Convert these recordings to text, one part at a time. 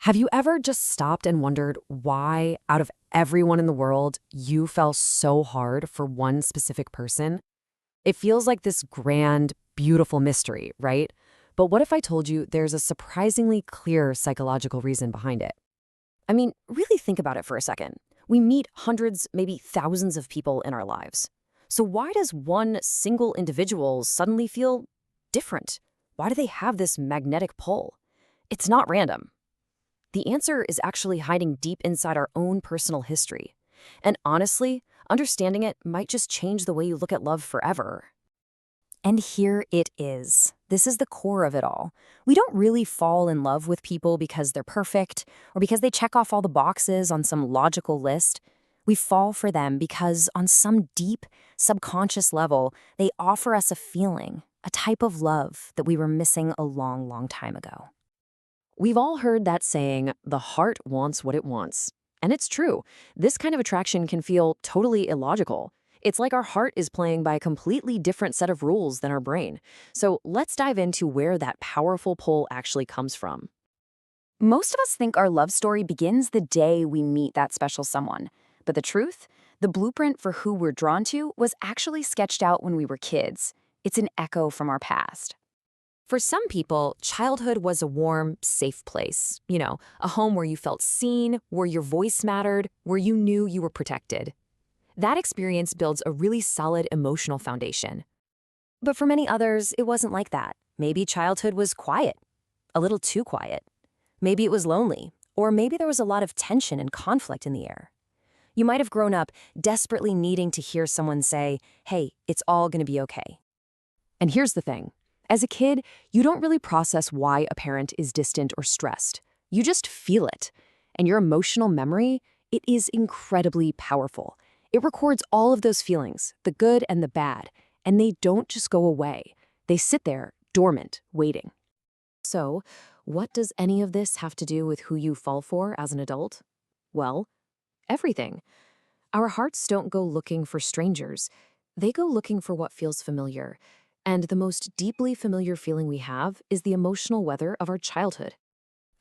Have you ever just stopped and wondered why, out of everyone in the world, you fell so hard for one specific person? It feels like this grand, beautiful mystery, right? But what if I told you there's a surprisingly clear psychological reason behind it? I mean, really think about it for a second. We meet hundreds, maybe thousands of people in our lives. So why does one single individual suddenly feel different? Why do they have this magnetic pull? It's not random. The answer is actually hiding deep inside our own personal history. And honestly, understanding it might just change the way you look at love forever. And here it is. This is the core of it all. We don't really fall in love with people because they're perfect or because they check off all the boxes on some logical list. We fall for them because on some deep, subconscious level, they offer us a feeling, a type of love that we were missing a long, long time ago. We've all heard that saying, the heart wants what it wants. And it's true. This kind of attraction can feel totally illogical. It's like our heart is playing by a completely different set of rules than our brain. So let's dive into where that powerful pull actually comes from. Most of us think our love story begins the day we meet that special someone. But the truth? The blueprint for who we're drawn to was actually sketched out when we were kids. It's an echo from our past. For some people, childhood was a warm, safe place. A home where you felt seen, where your voice mattered, where you knew you were protected. That experience builds a really solid emotional foundation. But for many others, it wasn't like that. Maybe childhood was quiet, a little too quiet. Maybe it was lonely, or maybe there was a lot of tension and conflict in the air. You might have grown up desperately needing to hear someone say, "Hey, it's all gonna be okay." And here's the thing. As a kid, you don't really process why a parent is distant or stressed. You just feel it. And your emotional memory, it is incredibly powerful. It records all of those feelings, the good and the bad, and they don't just go away. They sit there, dormant, waiting. So, what does any of this have to do with who you fall for as an adult? Well, everything. Our hearts don't go looking for strangers. They go looking for what feels familiar. And the most deeply familiar feeling we have is the emotional weather of our childhood.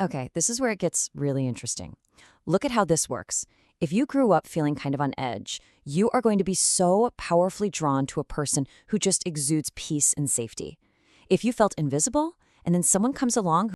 Okay, this is where it gets really interesting. Look at how this works. If you grew up feeling kind of on edge, you are going to be so powerfully drawn to a person who just exudes peace and safety. If you felt invisible, and then someone comes along